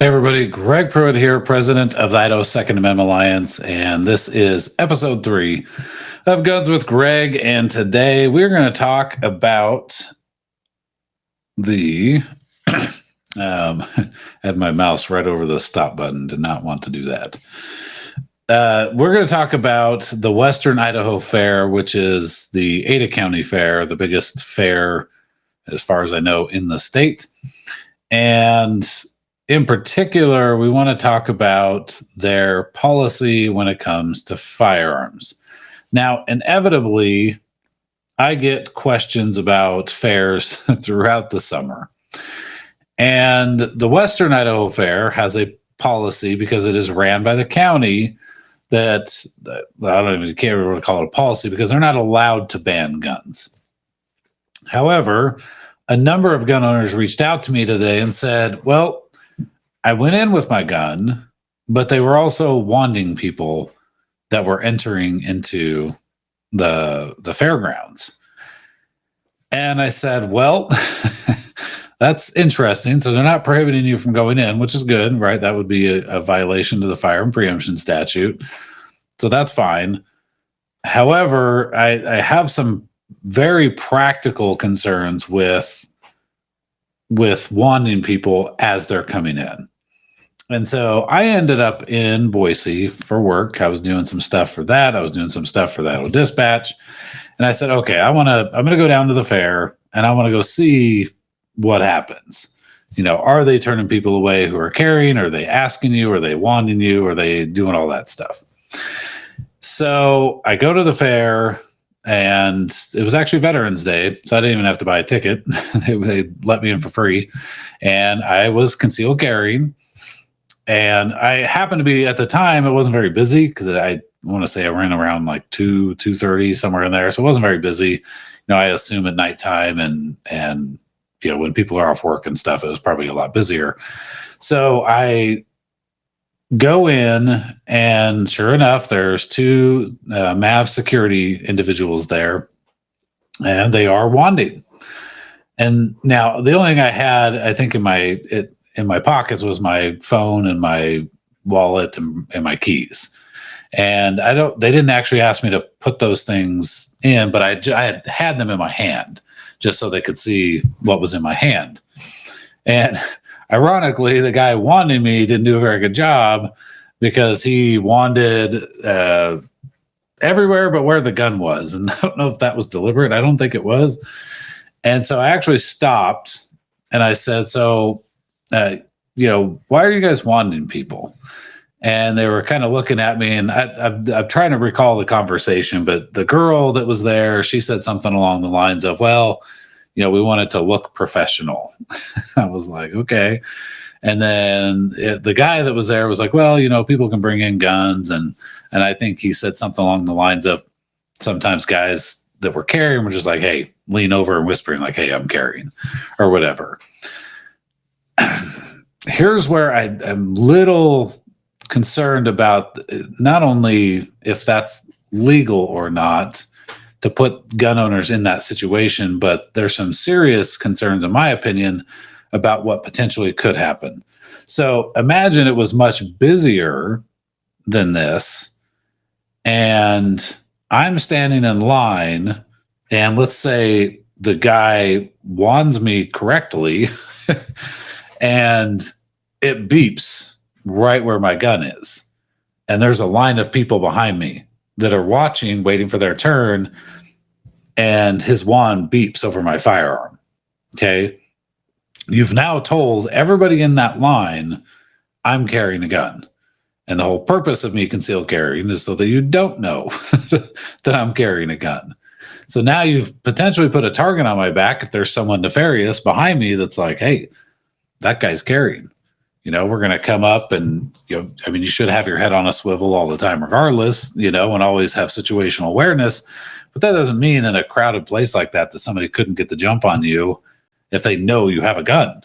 Hey everybody, Greg Pruitt here, president of the Idaho Second Amendment Alliance, and this is episode 3 of Guns with Greg. And today we're going to talk about the had my mouse right over the stop button, did not want to do that. We're going to talk about the Western Idaho Fair, which is the Ada County Fair, the biggest fair, as far as I know, in the state. And in particular, we want to talk about their policy when it comes to firearms. Now, inevitably, I get questions about fairs throughout the summer. And the Western Idaho Fair has a policy, because it is ran by the county, that I don't even care what to call it a policy, because they're not allowed to ban guns. However, a number of gun owners reached out to me today and said, well, I went in with my gun, but they were also wanding people that were entering into the fairgrounds. And I said, well, that's interesting. So they're not prohibiting you from going in, which is good, right? That would be a violation of the firearm preemption statute. So that's fine. However, I have some very practical concerns with wanding people as they're coming in. And so I ended up in Boise for work. I was doing some stuff for that. I was doing some stuff for the Idaho Dispatch. And I said, okay, I'm going to go down to the fair and I want to go see what happens. You know, are they turning people away who are carrying? Are they asking you? Are they wanding you? Are they doing all that stuff? So I go to the fair, and it was actually Veterans Day, so I didn't even have to buy a ticket. they let me in for free, and I was concealed carrying. And I happened to be, at the time, it wasn't very busy, because I want to say I ran around like 2:30, somewhere in there, so it wasn't very busy. You know, I assume at nighttime and you know, when people are off work and stuff, it was probably a lot busier. So I go in, and sure enough, there's 2 MAV security individuals there, and they are wanding. And now the only thing I had, I think, in my pockets was my phone and my wallet and my keys. And they didn't actually ask me to put those things in, but I had them in my hand, just so they could see what was in my hand. And ironically, the guy wanding me didn't do a very good job, because he wanded everywhere but where the gun was. And I don't know if that was deliberate. I don't think it was. And so I actually stopped and I said, so, you know, why are you guys wanding people? And they were kind of looking at me, and I'm trying to recall the conversation, but the girl that was there, she said something along the lines of, well, you know, we wanted to look professional. I was like, okay. And then the guy that was there was like, well, you know, people can bring in guns. And I think he said something along the lines of, sometimes guys that were carrying were just like, hey, lean over and whispering like, hey, I'm carrying, or whatever. Here's where I'm little concerned about not only if that's legal or not to put gun owners in that situation, but there's some serious concerns, in my opinion, about what potentially could happen. So imagine it was much busier than this, and I'm standing in line, and let's say the guy wands me correctly and it beeps right where my gun is. And there's a line of people behind me that are watching, waiting for their turn, and his wand beeps over my firearm. Okay. You've now told everybody in that line I'm carrying a gun. And the whole purpose of me concealed carrying is so that you don't know that I'm carrying a gun. So now you've potentially put a target on my back if there's someone nefarious behind me that's like, hey, that guy's carrying. You know, we're going to come up and, you know, I mean, you should have your head on a swivel all the time regardless, you know, and always have situational awareness. But that doesn't mean in a crowded place like that somebody couldn't get the jump on you if they know you have a gun.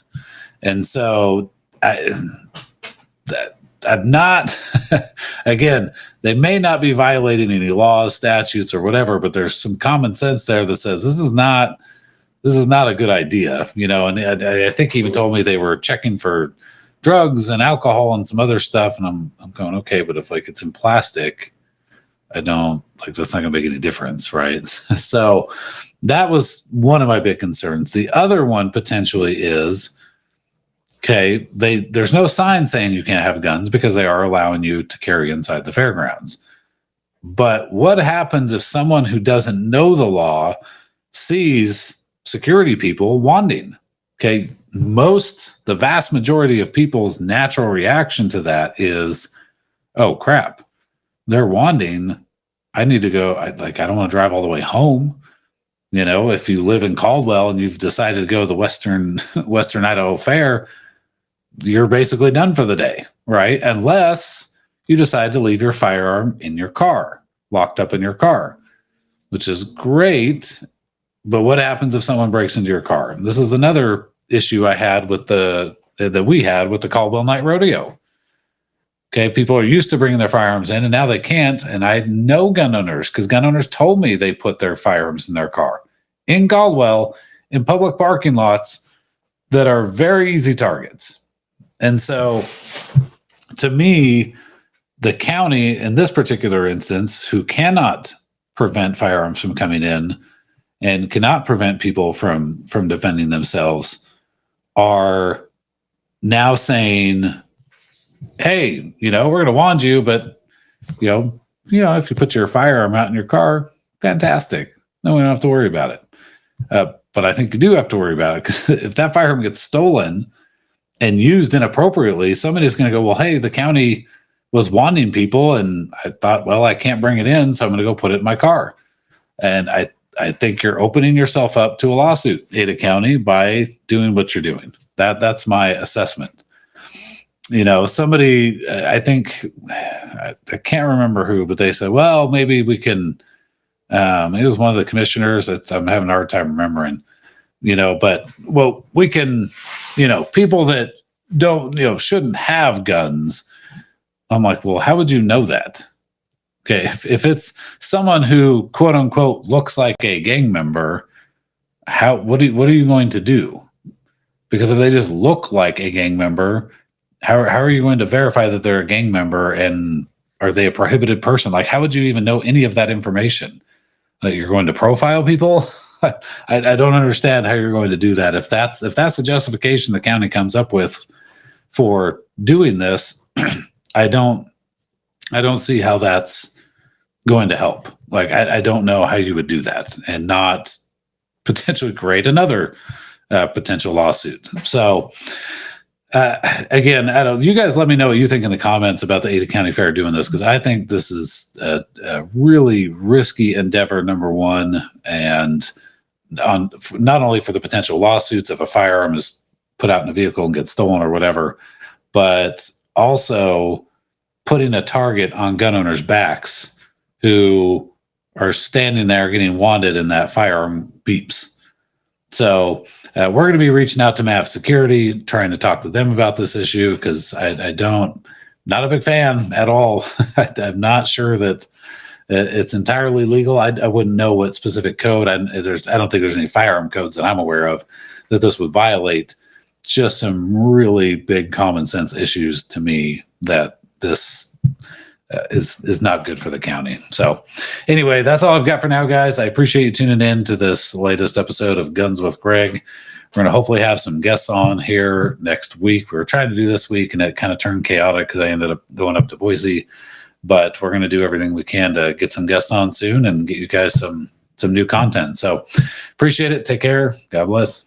And so I'm not, again, they may not be violating any laws, statutes, or whatever, but there's some common sense there that says this is not a good idea, you know. And I think he even told me they were checking for drugs and alcohol and some other stuff. And I'm going, okay, but if like it's in plastic, I don't like, that's not gonna make any difference, right? So that was one of my big concerns. The other one potentially is, okay, there's no sign saying you can't have guns because they are allowing you to carry inside the fairgrounds. But what happens if someone who doesn't know the law sees security people wanding? Okay, the vast majority of people's natural reaction to that is, oh crap, they're wanding. I need to go. I don't want to drive all the way home. You know, if you live in Caldwell and you've decided to go to the Western Idaho Fair, you're basically done for the day, right? Unless you decide to leave your firearm in your car, locked up in your car, which is great. But what happens if someone breaks into your car? And this is another issue I had with that we had with the Caldwell Night Rodeo. Okay, people are used to bringing their firearms in, and now they can't. And I know gun owners, because gun owners told me they put their firearms in their car in Caldwell in public parking lots that are very easy targets. And so, to me, the county in this particular instance, who cannot prevent firearms from coming in and cannot prevent people from defending themselves, are now saying, hey, you know, we're going to wand you, but you know, if you put your firearm out in your car, fantastic. No, we don't have to worry about it. But I think you do have to worry about it, because if that firearm gets stolen and used inappropriately, somebody's going to go, well, hey, the county was wanding people, and I thought, well, I can't bring it in, so I'm going to go put it in my car. And I think you're opening yourself up to a lawsuit, Ada County, by doing what you're doing. That's my assessment. You know, somebody, I think, I can't remember who, but they said, well, maybe we can, it was one of the commissioners. I'm having a hard time remembering, you know, but, well, we can, you know, people that don't, you know, shouldn't have guns. I'm like, well, how would you know that? Okay, if it's someone who, quote unquote, looks like a gang member, what are you going to do? Because if they just look like a gang member, how are you going to verify that they're a gang member, and are they a prohibited person? Like, how would you even know any of that information? That you're going to profile people? I don't understand how you're going to do that. If that's the justification the county comes up with for doing this, I don't see how that's going to help. Like, I don't know how you would do that and not potentially create another potential lawsuit. So again, you guys let me know what you think in the comments about the Ada County Fair doing this, because I think this is a really risky endeavor, number one, and not only for the potential lawsuits if a firearm is put out in a vehicle and gets stolen or whatever, but also putting a target on gun owners' backs who are standing there getting wanded and that firearm beeps. So we're going to be reaching out to MAV Security, trying to talk to them about this issue, because not a big fan at all. I'm not sure that it's entirely legal. I wouldn't know what specific code. I don't think there's any firearm codes that I'm aware of that this would violate. Just some really big common sense issues to me that this is not good for the county. So anyway, that's all I've got for now, guys. I appreciate you tuning in to this latest episode of Guns with Greg. We're going to hopefully have some guests on here next week. We were trying to do this week, and it kind of turned chaotic because I ended up going up to Boise. But we're going to do everything we can to get some guests on soon and get you guys some new content. So appreciate it. Take care. God bless.